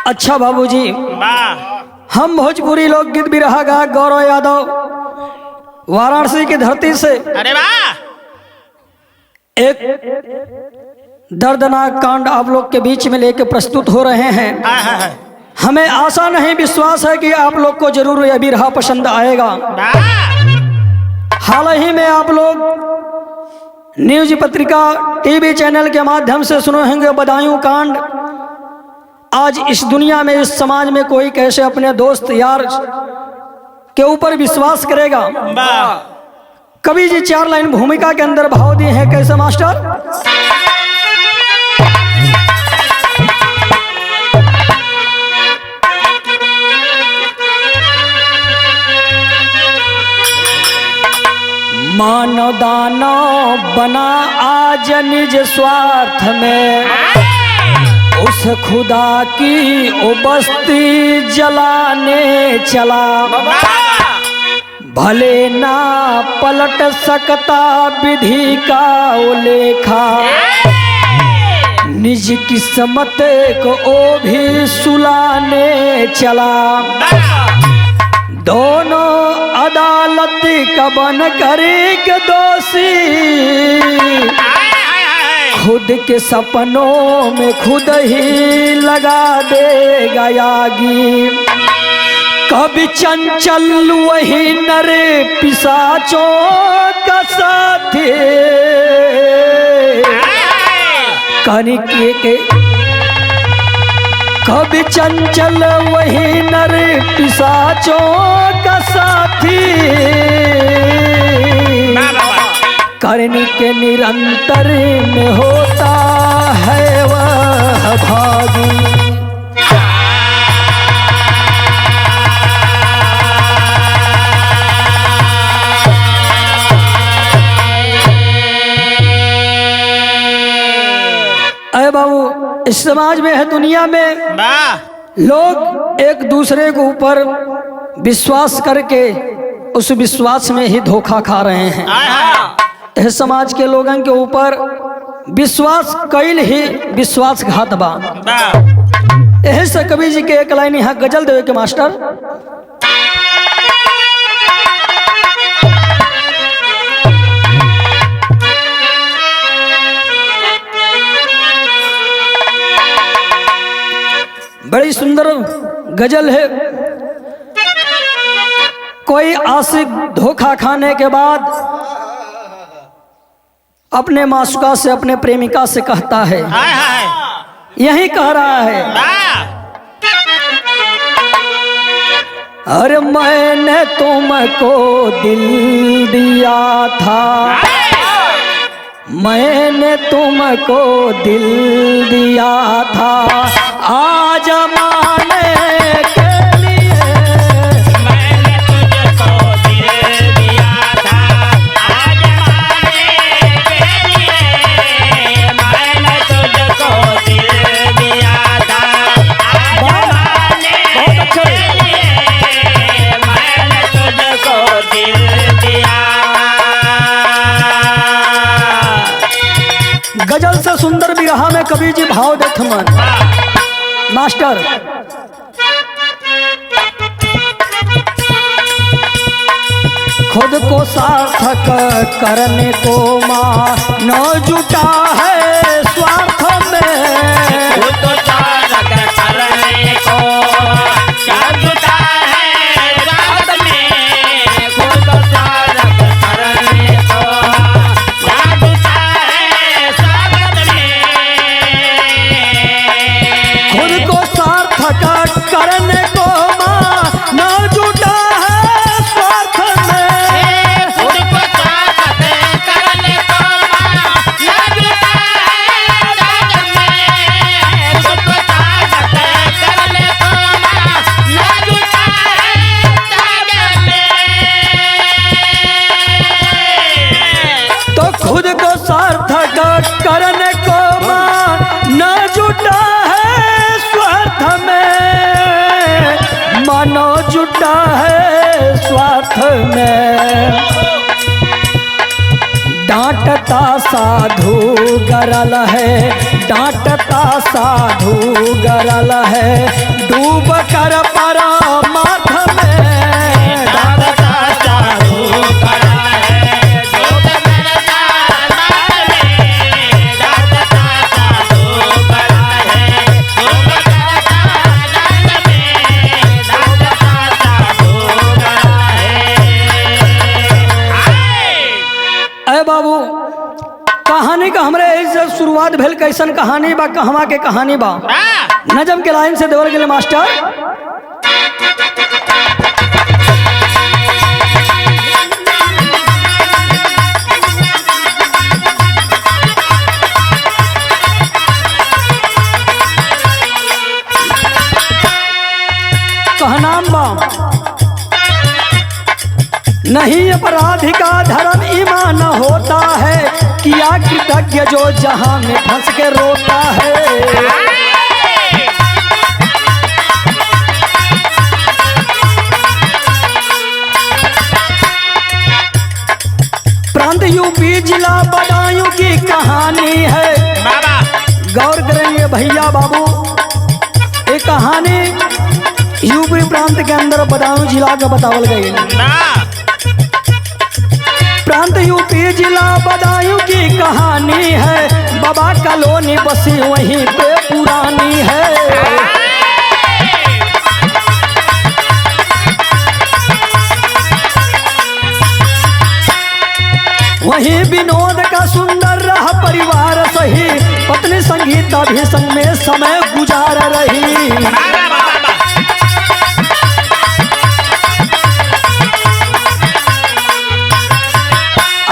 अच्छा बाबूजी, हम भोजपुरी लोकगीत बिरहा गायक गौरव यादव वाराणसी की धरती से अरे वाह, एक दर्दनाक कांड आप लोग के बीच में लेके प्रस्तुत हो रहे हैं। हमें आशा नहीं विश्वास है कि आप लोग को जरूर यह बिरहा पसंद आएगा। हाल ही में आप लोग न्यूज पत्रिका टीवी चैनल के माध्यम से सुने होंगे बदायूं कांड। आज इस दुनिया में, इस समाज में कोई कैसे अपने दोस्त यार के ऊपर विश्वास करेगा। कवि जी 4 लाइन भूमिका के अंदर भाव दिए हैं। कैसे मास्टर? मानव दानव बना आज निज स्वार्थ में, उस खुदा की ओ बस्ती जलाने चला। भले ना पलट सकता विधि का ओ लेखा, निज किस्मत को ओ भी सुलाने चला। दोनों अदालत का बन कर एक दोषी, खुद के सपनों में खुद ही लगा देगा आगी। कभी चंचल वही नर पिशाचों का साथी, कभी चंचल वही नर पिशाचों का साथी। करनी के निरंतर में होता है वह भागी। अरे बाबू, इस समाज में है, दुनिया में लोग एक दूसरे के ऊपर विश्वास करके उस विश्वास में ही धोखा खा रहे हैं। इस समाज के लोगों के ऊपर विश्वास कैल ही विश्वासघात बा। यही से कवि जी के एक लाइन यहाँ गजल देवे के मास्टर। बड़ी सुंदर गजल है। कोई आशिक धोखा खाने के बाद अपने मासूका से, अपने प्रेमिका से कहता है, यही कह रहा है, अरे मैंने तुमको दिल दिया था, मैंने तुमको दिल दिया था आज माने के लिए। मैंने तुझको दिल दिया था आज माने के लिए, मैंने तुझको दिल दिया था आज माने के लिए, मैंने तुझको दिल दिया। गजल से सुंदर बिरहा में कवि जी भाव देथ मन मास्टर। खुद को सार्थक करने को मां न जुटा है स्वार्थ में, खुद को सार्थक करने को क्या जुटा है स्वार्थ में, खुद को सार्थक करने को क्या जुटा है स्वार्थ में, खुद को सार्थक करने को मां न जुटा है स्वार्थ में, खुद को सार्थक करने को मां न जुटा है स्वार्थ में, खुद को सार्थक करने को मां न जुटा है स्वार्थ में। तो खुद को सार्थक करने को मां न जुटा है स्वार्थ में, मानो जुटा है स्वार्थ में। डांटता साधु गरल है, डांटता साधु गरल है, कर परा माथ में बाबू कहानी का हमरे से शुरुआत भेल कैसन कहानी बा कहवा के कहानी बा नजम के लाइन से देवल गेले मास्टर। कहनाम बा नहीं अपराधी का धर्म ईमान होता है, किया कृतज्ञ जो जहां में फंस के रोता है। प्रांत यूपी जिला बदायूं की कहानी है। गौर करेंगे भैया बाबू, ये कहानी यूपी प्रांत के अंदर बदायूं जिला का बतावल गई। प्रांत यूपी जिला बदायूं की कहानी है, बाबा कॉलोनी बसी वहीं पे पुरानी है। वहीं विनोद का सुंदर रहा परिवार सही, पत्नी संगीता भी संग में समय गुजार रही।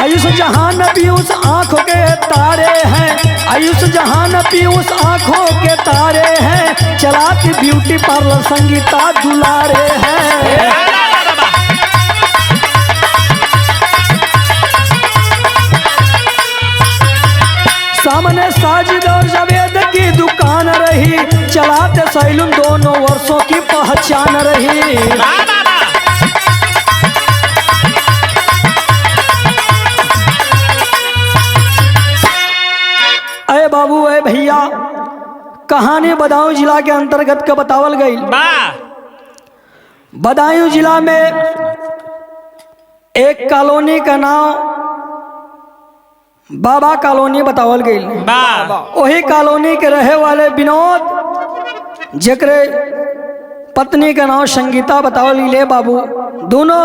आयुष जहान पीयूष आंखों के तारे हैं, आयुष जहान पीयूष आंखों के तारे हैं, चलाती ब्यूटी पार्लर संगीता दुलारे हैं। सामने साजिद और जावेद की दुकान रही, चलाते सैलून दोनों वर्षों की पहचान रही। अरे बाबू अरे भैया, कहानी बदायूं जिला के अंतर्गत का बतावल गई। बदायूं जिला में एक कॉलोनी का नाम बाबा कॉलोनी बतावल गई। वही कॉलोनी के रहे वाले विनोद जेकरे पत्नी का नाम संगीता बतावल गई। बाबू दोनों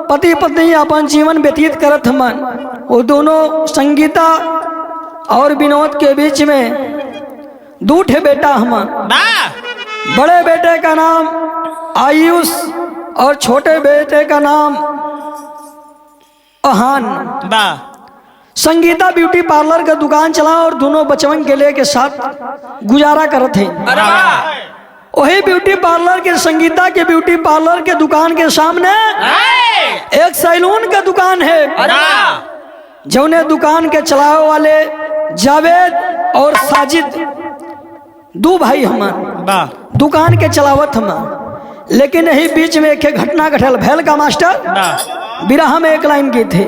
पति पत्नी अपन जीवन व्यतीत करत हमन। वो दोनों संगीता और विनोद के बीच में दो ठे बेटा हमन। बड़े बेटे का नाम आयुष और छोटे बेटे का नाम अहान। संगीता ब्यूटी पार्लर का दुकान चला और दोनों बचवन के लिए के साथ गुजारा करते थे। वही ब्यूटी पार्लर के संगीता के ब्यूटी पार्लर के दुकान के सामने एक सैलून का दुकान है। जौने दुकान के चलावे वाले जावेद और साजिद दो भाई हमार दुकान के चलावत हमार। लेकिन यही बीच में एक घटना घटल भैल का मास्टर बिरहा में एक लाइन की थी।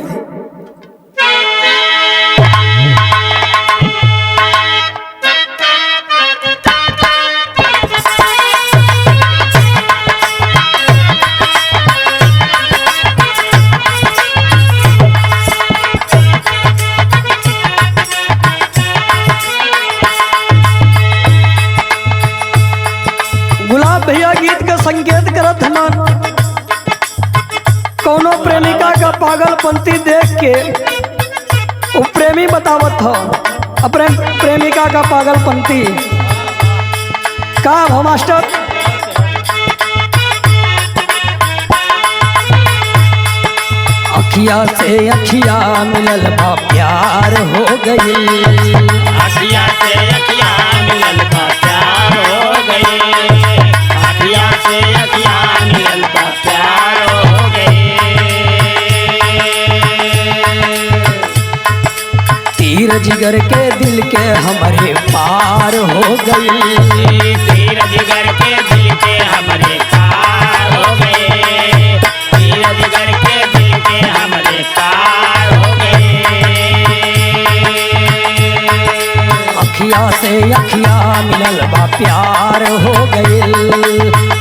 गुलाब भैया गीत का संकेत करत हमार। कौनो प्रेमिका का पागलपंती देख के वो प्रेमी बतावत हो अपने प्रेमिका का पागलपंती का हो मास्टर। अखिया से अखिया मिलल बा प्यार हो गई, अखिया से अखिया मिलल बा प्यार हो गई, अखिया से अखिया मिलल बा प्यार हो गई। तीर जिगर के दिल के हमारे पार हो गई, तीर जिगर के दिल के हमारे पार हो गए, तीर जिगर के दिल के हमारे पार हो गए। अखिया से अखिया मिलल बा प्यार हो गई,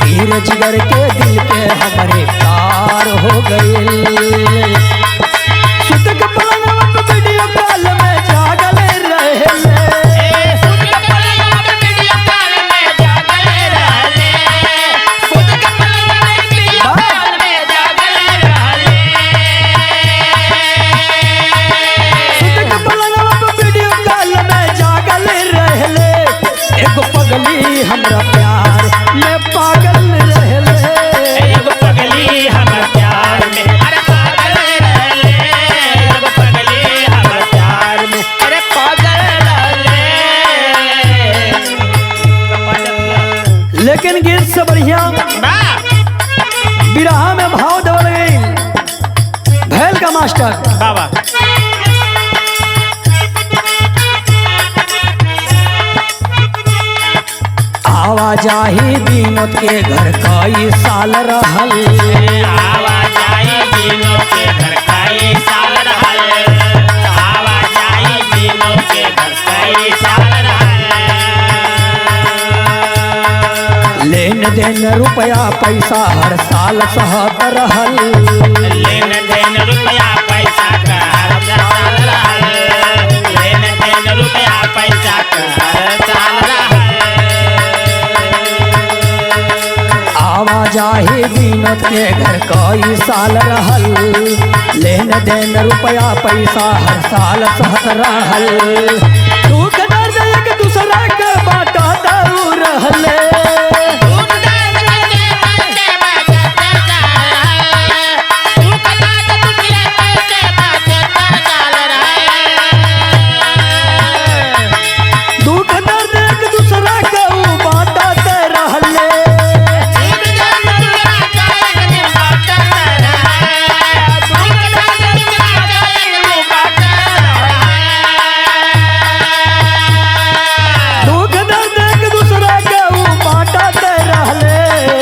तीर जिगर के दिल के हमारे पार हो गए। सुतक पलंगवा पे वीडियो कॉल में जागल रहे, पगली हमरा प्यार में पागल रहले, एगो पगली हमरा प्यार में अरे पागल रहले, एगो पगली हमरा प्यार में अरे पागल रहले। लेकिन गीत से बढ़िया बिरहा में भाव देवल गई भैल का मास्टर बाबा। आवाजाही विनोद के घर कई साल रहल, आवाजाही विनोद के घर कई साल रहल, आवाजाही विनोद के घर कई साल रहल। लेन देन रुपया पैसा हर साल सहत रहल, लेन देन रुपया पैसा का हर साल रहल, लेन देन रुपया पैसा का हर साल रहल। आवाजाही विनोद के घर कई साल रहल, लेन देन रुपया पैसा हर साल सहत रहल। दुख दर्द एक दूसरा के बाटा दऊ रहले, दुख दर्द एक दूसरा के बाटत रहले।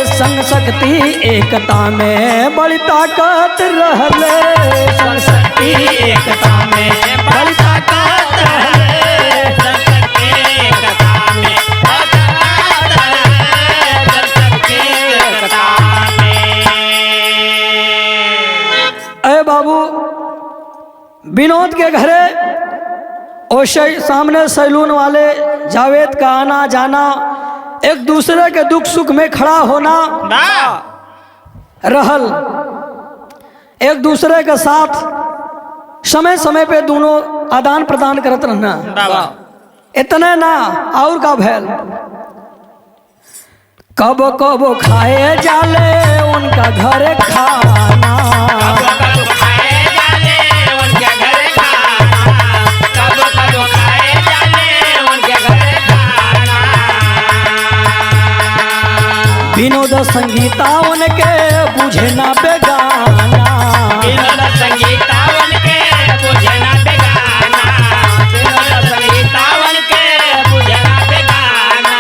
संग शक्ति एकता में बड़ी ताकत रहले, संग शक्ति एकता में बड़ी ताकत रहले, संग शक्ति एकता में ताकत रहले, संग शक्ति एकता में। अरे बाबू विनोद के घरे और सामने सैलून वाले जावेद का आना जाना, एक दूसरे के दुख सुख में खड़ा होना रहल, एक दूसरे के साथ समय समय पे दोनों आदान प्रदान करत रहना। इतने ना और का भैल कब कब खाए जाले उनका घर खाना, विनोद संगीता उनके बुझे ना बेगाना, विनोद संगीता उनके बुझे ना बेगाना, विनोद संगीता उनके बुझे ना बेगाना।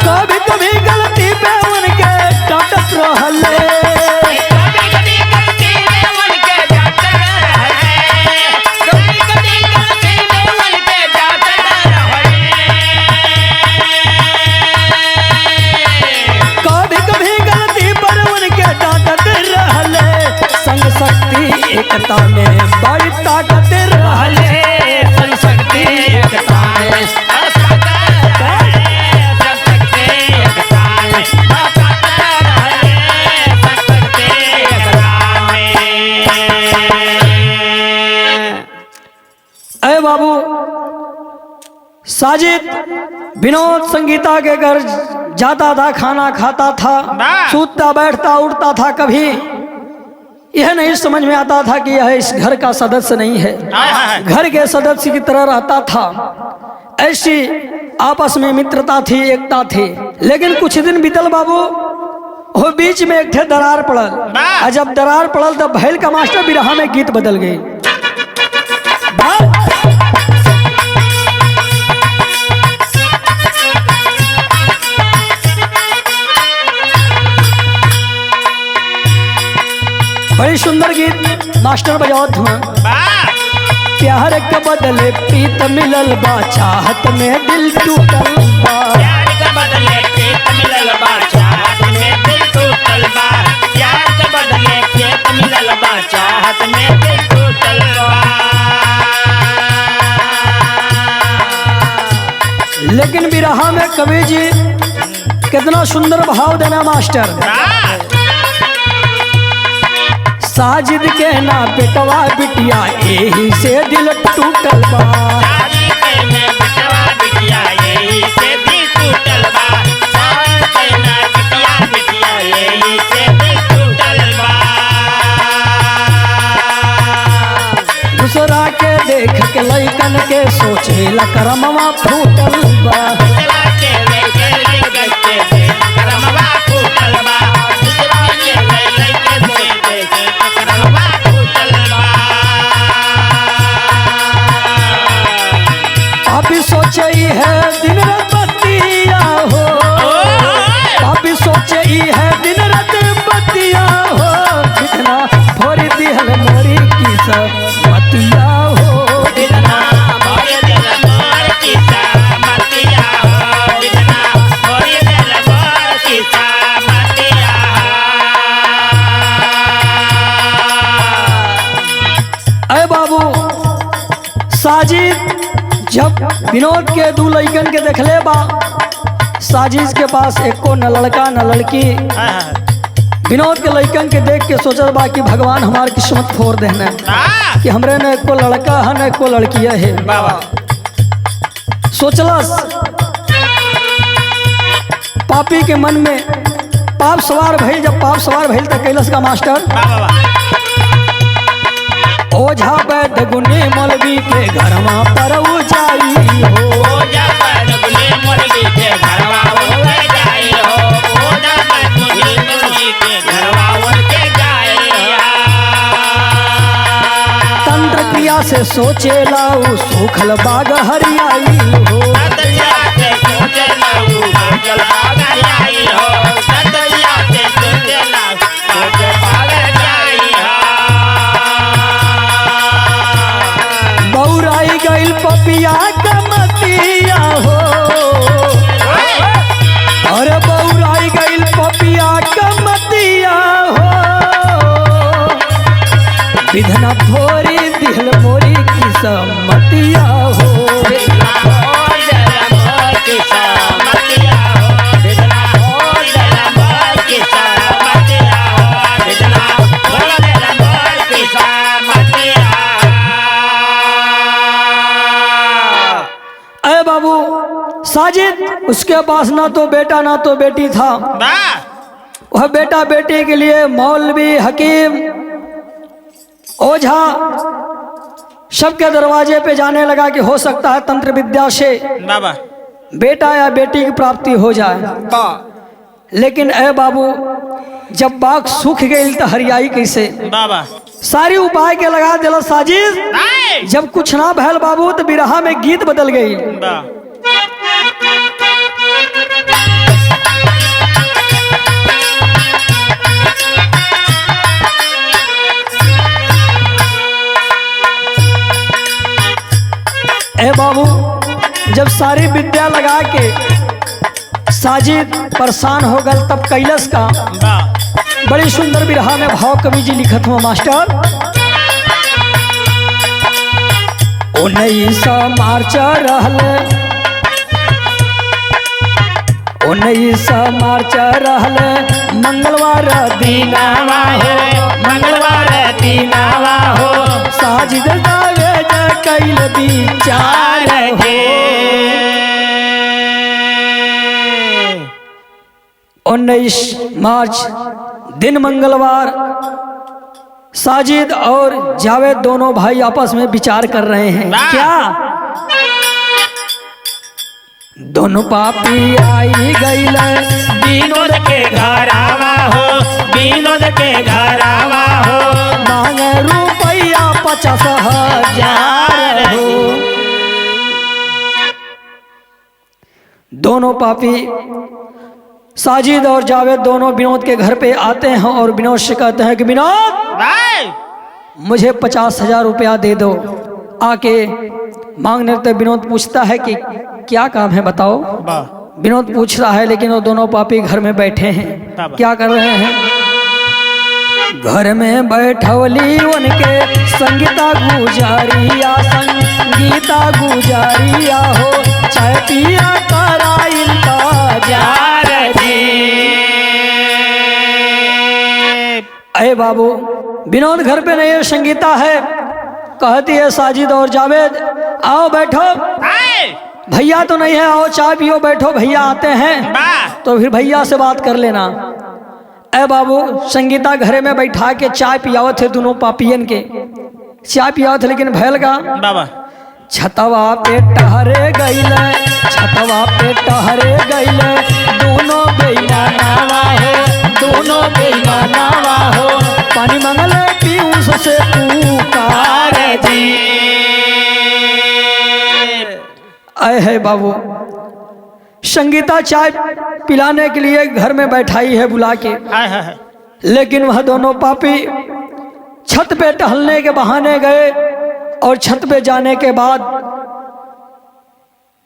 कभी कभी गलती पे उनके डांटत रहले, कभी कभी गलती में उनके डांटत रहले, कभी कभी गलती में उनके डांटत रहले, कभी कभी गलती पर उनके डांटत रहले। संग शक्ति एकता में बड़ी ताकत रहले, संग शक्ति एकता में अरे बाबू साजिद विनोद संगीता के घर जाता था, खाना खाता था, सूतता बैठता उठता था, कभी यह नहीं समझ में आता था कि यह इस घर का सदस्य नहीं है, घर के सदस्य की तरह रहता था। ऐसी आपस में मित्रता थी, एकता थी। लेकिन कुछ दिन बीतल बाबू, वो बीच में एक ठे दरार पड़ल, और जब दरार पड़ल तब भैल का मास्टर बिरहा में गीत बदल गई। बड़ी सुंदर गीत मास्टर बजावत हुआ। प्यार के बदले प्रीत मिलल बा, चाहत में दिल टूटल बा, प्यार के बदले प्रीत मिलल लेकिन बिरहा में कवि जी कितना सुंदर भाव देना मास्टर। साजिद के ना बेटवा बिटिया यही से दिल टूटल बा। दूसरा के देख के लइकन के सोचे ला करमवा फूटल बा। पापी सोचे है दिन रात बतिया हो, पापी सोचे है दिन रात बतिया हो, कितना फोरी दिहल मोरी की सब बतिया हो। अरे बाबू साजिद जब विनोद के दू लड़कन के देखले बा, साजिद के पास एको न लड़का न लड़की। विनोद के लड़कन के देख के सोचल बा कि भगवान हमार किस्मत फोड़ देना कि हमरे में एको लड़का है न एको लड़किया है। सोचलस पापी के मन में पाप सवार भइल। जब पाप सवार भइल तो कैलस का मास्टर ओझा वैद्य गुनी मौलवी के घरवा पर जाई हो। तंत्र क्रिया से सोचे लाऊ सूखल बाग हरियाई हो। बौराई गइल पपिया कमतिया हो, अरे बौराई गइल पपिया कमतिया हो, विधना भोरी दिल मोरी की सम्मतिया हो। अरे बाबू साजिद उसके पास ना तो बेटा ना तो बेटी था। वह बेटा बेटी के लिए मौलवी हकीम ओझा सबके दरवाजे पे जाने लगा कि हो सकता है तंत्र विद्या से बेटा या बेटी की प्राप्ति हो जाए। लेकिन ए बाबू जब बाग सूख गई तो हरियाई कैसे, सारी उपाय के लगा दिला साजिद। जब कुछ ना भैल बाबू तो बिरहा में गीत बदल गई। ए बाबू जब सारी विद्या लगा के साजिद परेशान हो गल तब कैलस का बड़ी सुंदर बिरहा में भाव कवि जी लिखत हुआ मास्टर। 19 मार्च रहले 19 मार्च रहले मंगलवार दीनावा हो, मंगलवार दीनावा हो, साजिद दावे कैल विचार हो। 19 मार्च दिन मंगलवार साजिद और जावेद दोनों भाई आपस में विचार कर रहे हैं। क्या दोनों पापी आई गईल विनोद के घर आवा हो, विनोद के घर आवा हो, मांग रुपया 50,000 हो। दोनों पापी साजिद और जावेद दोनों विनोद के घर पे आते हैं और विनोद से कहते हैं कि विनोद मुझे 50,000 रुपया दे दो। आके मांगने तो विनोद पूछता है कि क्या काम है बताओ। विनोद पूछ रहा है लेकिन वो दोनों पापी घर में बैठे हैं। क्या कर रहे हैं? घर में बैठवली उनके संगीता गुजारिया हो चाय पिया कराइल जार जी। अरे बाबू विनोद घर पे नहीं है, संगीता है। कहती है साजिद और जावेद आओ बैठो। भैया तो नहीं है, आओ चाय पियो, बैठो भैया आते हैं तो फिर भैया से बात कर लेना। ए बाबू संगीता घरे में बैठा के चाय पियावत थे, दोनों पापियन के चाय पियावत थे। लेकिन भैल का बाबा छतवा पे टहरे गईले, छतवा पे टहरे गईले, दोनों बेईमानावा हो, पानी मंगले पीयूष से पुकार जी। आए है बाबू संगीता चाय पिलाने के लिए घर में बैठाई है बुला के, लेकिन वह दोनों पापी छत पे टहलने के बहाने गए और छत पे जाने के बाद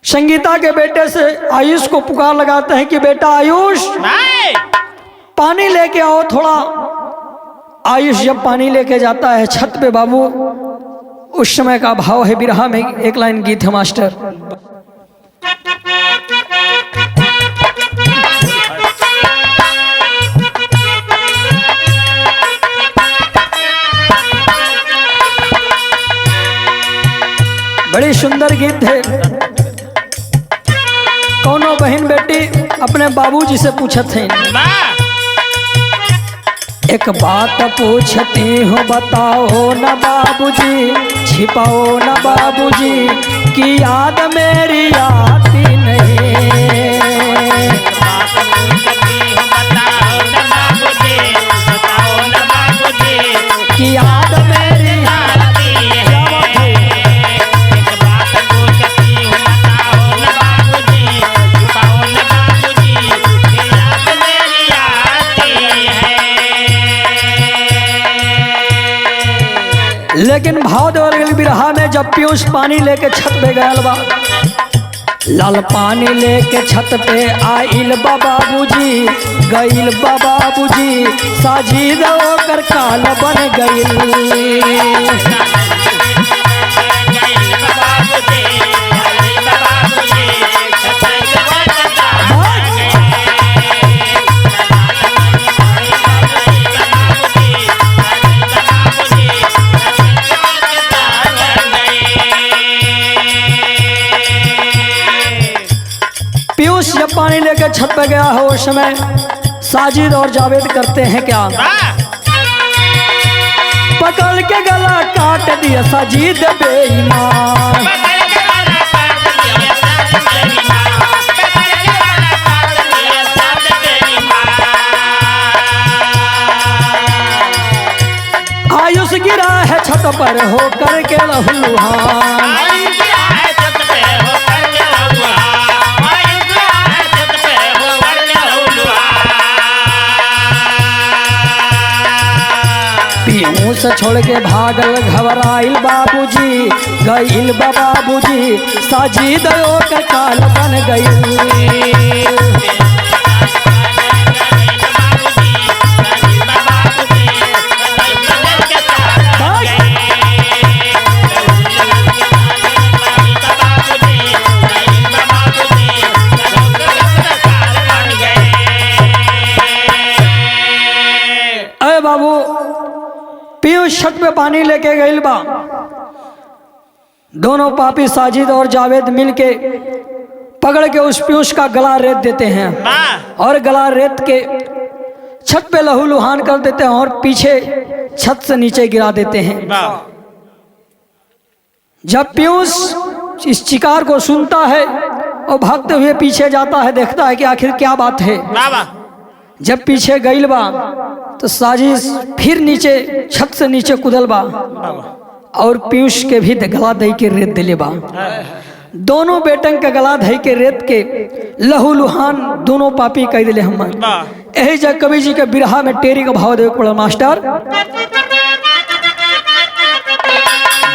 संगीता के बेटे से आयुष को पुकार लगाते हैं कि बेटा आयुष पानी लेके आओ थोड़ा। आयुष जब पानी लेके जाता है छत पे बाबू, उस समय का भाव है बिरहा में एक लाइन गीत है मास्टर। बड़ी सुंदर गीत है। कौनो बहन बेटी अपने बाबूजी से पूछत हैं, एक बात पूछती हूँ बताओ न बाबूजी, छिपाओ न बाबूजी कि याद मेरी आती नहीं। कि याद मेरी लेकिन भाव देवल बिरहा में जब पीयूष पानी लेके छत पे गया बा, लाल पानी लेके छत पे आइल बाबूजी, गइल बाबूजी, साजिद ओकर काल बन गइल। पीयूष जब पानी लेकर छत पे गया है उस समय साजिद और जावेद करते हैं क्या, पकड़ के गला काट दिया साजिद बेईमान। आयुष गिरा है छत पर होकर के लहूलुहान। पीयूष छोड़ के भागल घबराइल बाबूजी, गइल बाबूजी, साजिद ओकर काल बन गइल। अरे बाबू पीयूष छत पे पानी लेके गइल बा, दोनों पापी साजिद और जावेद मिलके पकड़ के उस पीयूष का गला रेत देते हैं और गला रेत के छत पे लहूलुहान कर देते हैं और पीछे छत से नीचे गिरा देते हैं। जब पीयूष इस शिकार को सुनता है और भागते हुए पीछे जाता है, देखता है कि आखिर क्या बात है। जब पीछे गइल बा तो साजिद फिर नीचे छत से नीचे कूदल बा और पीयूष के भी गला दही के रेत दिले बा। दोनों बेटन का गला दही के रेत के लहूलुहान दोनों पापी कह दिले हम। यही जब कवि जी के बिरहा में टेरी का भाव देवे पड़ा मास्टर।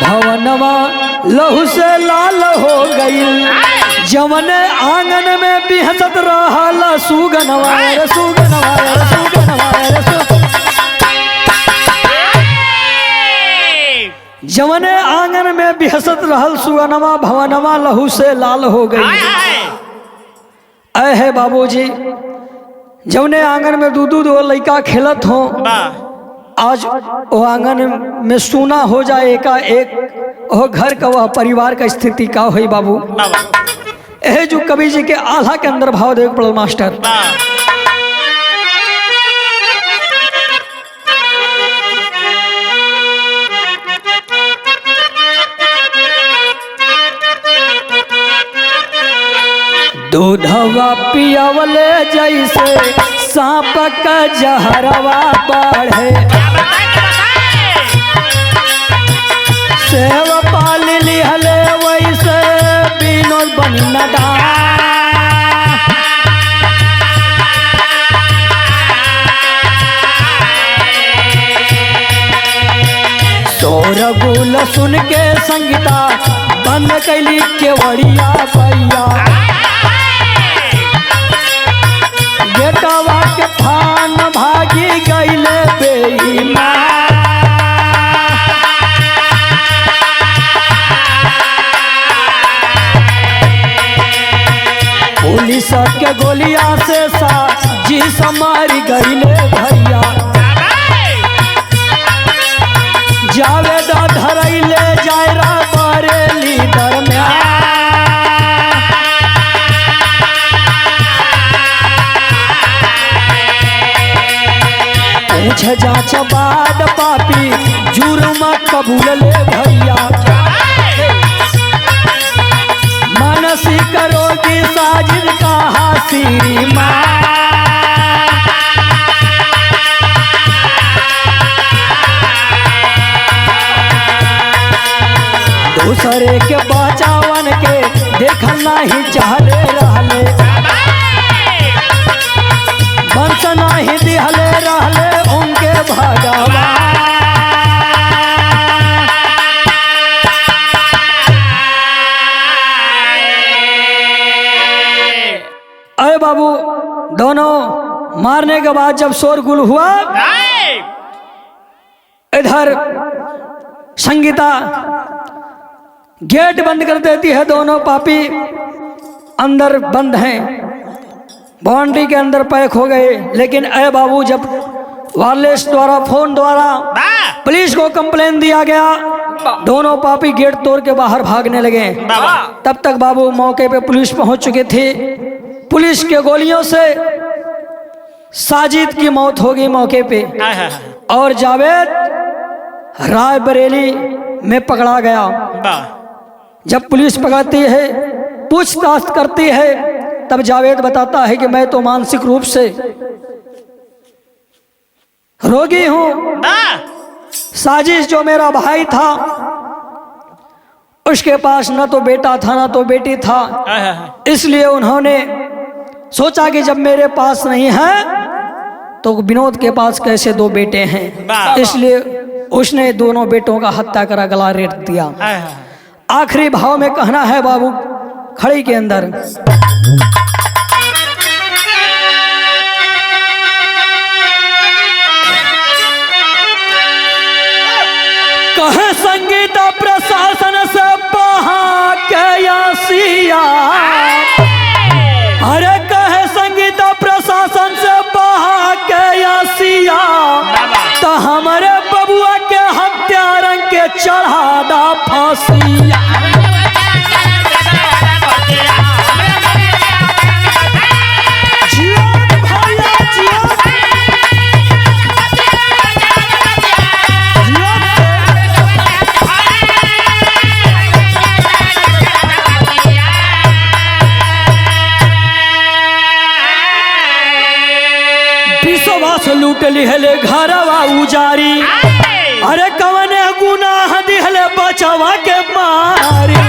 भवनवा लहू से लाल हो गई, जवन आंगन में बिहसत रहा सुगनवा रे सुगनवा रे सुगनवा रे जवने आंगन में बिहसत रहल सुगनमा भवनमा लहू से लाल हो गई। ऐ है बाबूजी, जवने आंगन में दो लड़का खेलत हो, आज वो आंगन में सूना हो जाए का एक वो घर का वह परिवार का स्थिति का हुई बाबू। यह जो कवि जी के आल्हा के अंदर भाव देख पड़ो मास्टर। दूधवा पियावले जैसे सांप का जहरवा बढ़े, सेव पाल लिहले वैसे बिनोद बनी नदा। शोरगुल सुन के संगीता बंद कैली केवड़िया पैया, गेटवा के फान भागी गईले बेईमान। पुलिस के गोलियां से साजी समारी गईले भैया, जावेदा धरैले जायरा बरेली दरमियान। पूछ जांच बाद पापी जुर्म कबूल ले भैया, मानसिक रोगी साजिद का हासिरी माँ। दूसरे के बचावन के देखल नहीं चाहले रहले, वंश नहीं दिहले रहले उनके भगवान। अरे बाबू, दोनों मारने के बाद जब शोरगुल हुआ, इधर संगीता गेट बंद कर देती है। दोनों पापी अंदर बंद हैं, बाउंड्री के अंदर पैक हो गए। लेकिन अय बाबू, जब वायरलेस द्वारा फोन द्वारा पुलिस को कंप्लेन दिया गया, दोनों पापी गेट तोड़ के बाहर भागने लगे। तब तक बाबू मौके पे पुलिस पहुंच चुके थे। पुलिस के गोलियों से साजिद की मौत हो गई मौके पे, और जावेद रायबरेली में पकड़ा गया। जब पुलिस पकड़ती है, पूछताछ करती है, तब जावेद बताता है कि मैं तो मानसिक रूप से रोगी हूं। साजिश जो मेरा भाई था, उसके पास न तो बेटा था न तो बेटी था, इसलिए उन्होंने सोचा कि जब मेरे पास नहीं है तो विनोद के पास कैसे दो बेटे हैं, इसलिए उसने दोनों बेटों का हत्या करा, गला रेत दिया। आखिरी भाव में कहना है बाबू खड़ी के अंदर, कहे संगीता प्रशासन से बहा के यासिया, अरे कहे संगीता प्रशासन से बहा के यासिया, तो हमारे बबुआ के हत्यारन के चढ़ा दा फांसिया। लूट लिहले घरवा उजारी, अरे कवने गुनाह दिहले बचवा के मारी।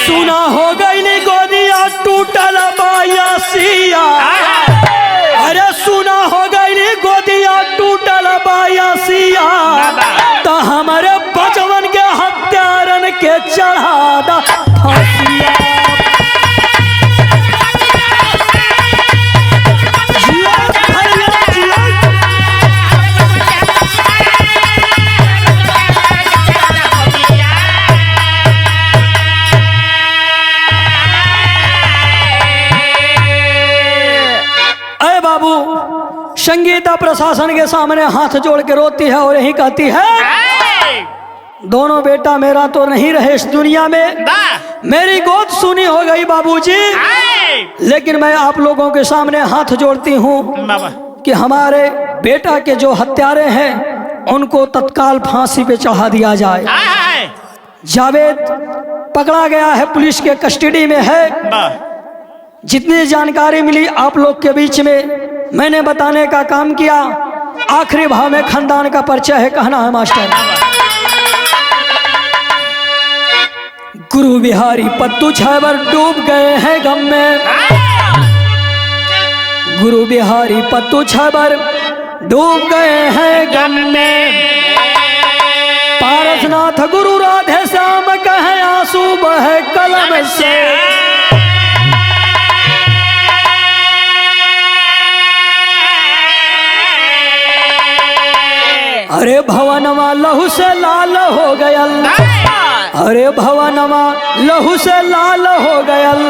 सुना हो गई गोदिया टूटल बायासिया, अरे सुना हो गई गोदिया टूटल बायासिया, तो हमारे बचवन के हत्यारन के चढ़ा दा फांसिया। संगीता प्रशासन के सामने हाथ जोड़ के रोती है और यही कहती है, दोनों बेटा मेरा तो नहीं रहे इस दुनिया में, मेरी गोद सुनी हो गई बाबूजी, लेकिन मैं आप लोगों के सामने हाथ जोड़ती हूँ कि हमारे बेटा के जो हत्यारे हैं उनको तत्काल फांसी पे चढ़ा दिया जाए। जावेद पकड़ा गया है, पुलिस के कस्टडी में है। जितनी जानकारी मिली आप लोग के बीच में मैंने बताने का काम किया। आखिरी भाव में खानदान का परिचय है, कहना है मास्टर। गुरु बिहारी पत्तू छाबर डूब गए हैं गम में, गुरु बिहारी पत्तू छाबर डूब गए हैं गम में। पारसनाथ गुरु राधे श्याम कहे आंसू बहे कलम से। अरे भवनमा लहू से लाल हो गयल, अरे भवनमा लहू से लाल हो गयल।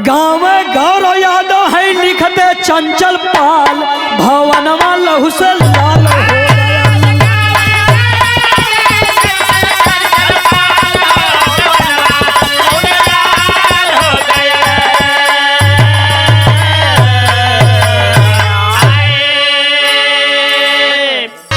गाँव में गौरव यादव है लिखते चंचल पाल, भवनमा लहू से लाल हो